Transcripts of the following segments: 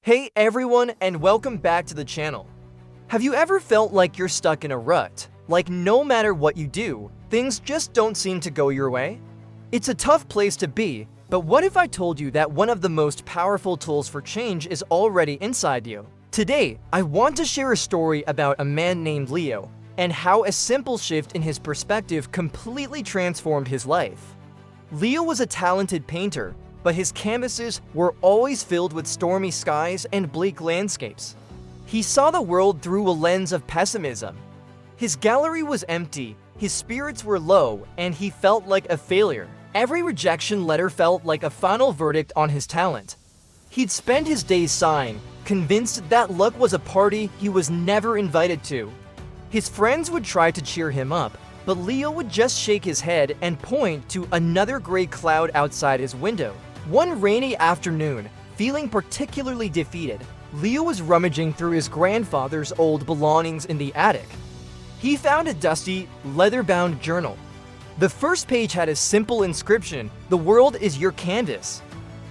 Hey everyone, and welcome back to the channel. Have you ever felt like you're stuck in a rut? Like no matter what you do, things just don't seem to go your way? It's a tough place to be, but what if I told you that one of the most powerful tools for change is already inside you? Today, I want to share a story about a man named Leo and how a simple shift in his perspective completely transformed his life. Leo was a talented painter, but his canvases were always filled with stormy skies and bleak landscapes. He saw the world through a lens of pessimism. His gallery was empty, his spirits were low, and he felt like a failure. Every rejection letter felt like a final verdict on his talent. He'd spend his days sighing, convinced that luck was a party he was never invited to. His friends would try to cheer him up, but Leo would just shake his head and point to another gray cloud outside his window. One rainy afternoon, feeling particularly defeated, Leo was rummaging through his grandfather's old belongings in the attic. He found a dusty, leather-bound journal. The first page had a simple inscription: "The world is your canvas.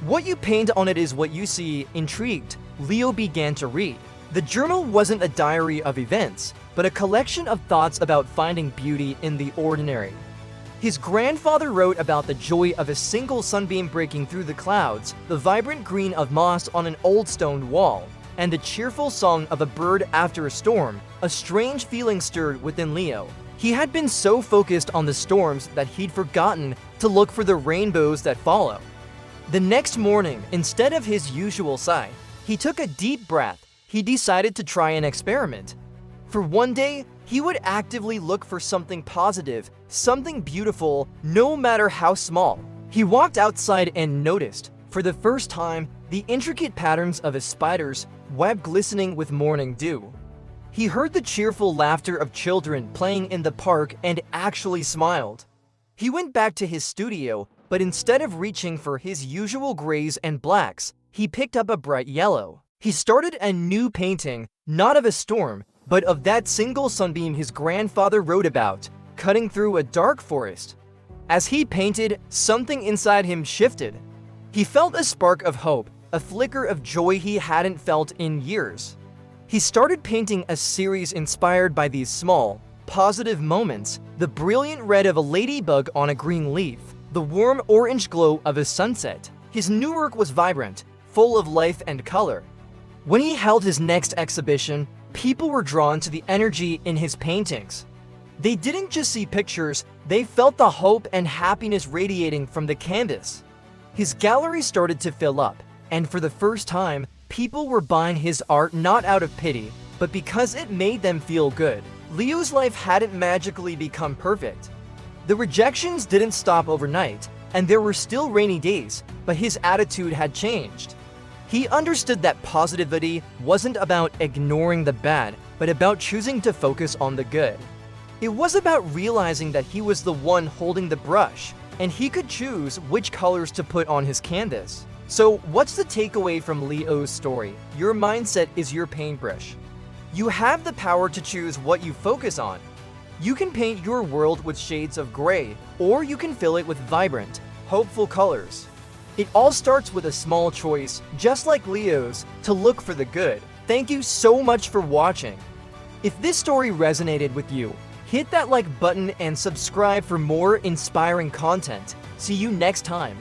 What you paint on it is what you see." Intrigued, Leo began to read. The journal wasn't a diary of events, but a collection of thoughts about finding beauty in the ordinary. His grandfather wrote about the joy of a single sunbeam breaking through the clouds, the vibrant green of moss on an old stone wall, and the cheerful song of a bird after a storm. A strange feeling stirred within Leo. He had been so focused on the storms that he'd forgotten to look for the rainbows that follow. The next morning, instead of his usual sigh, he took a deep breath. He decided to try an experiment. For one day, he would actively look for something positive, something beautiful, no matter how small. He walked outside and noticed, for the first time, the intricate patterns of a spider's web glistening with morning dew. He heard the cheerful laughter of children playing in the park and actually smiled. He went back to his studio, but instead of reaching for his usual grays and blacks, he picked up a bright yellow. He started a new painting, not of a storm, but of that single sunbeam his grandfather wrote about, cutting through a dark forest. As he painted, something inside him shifted. He felt a spark of hope, a flicker of joy he hadn't felt in years. He started painting a series inspired by these small, positive moments: the brilliant red of a ladybug on a green leaf, the warm orange glow of a sunset. His new work was vibrant, full of life and color. When he held his next exhibition, people were drawn to the energy in his paintings. They didn't just see pictures, they felt the hope and happiness radiating from the canvas. His gallery started to fill up, and for the first time, people were buying his art not out of pity, but because it made them feel good. Leo's life hadn't magically become perfect. The rejections didn't stop overnight, and there were still rainy days, but his attitude had changed. He understood that positivity wasn't about ignoring the bad, but about choosing to focus on the good. It was about realizing that he was the one holding the brush, and he could choose which colors to put on his canvas. So, what's the takeaway from Leo's story? Your mindset is your paintbrush. You have the power to choose what you focus on. You can paint your world with shades of gray, or you can fill it with vibrant, hopeful colors. It all starts with a small choice, just like Leo's, to look for the good. Thank you so much for watching. If this story resonated with you, hit that like button and subscribe for more inspiring content. See you next time.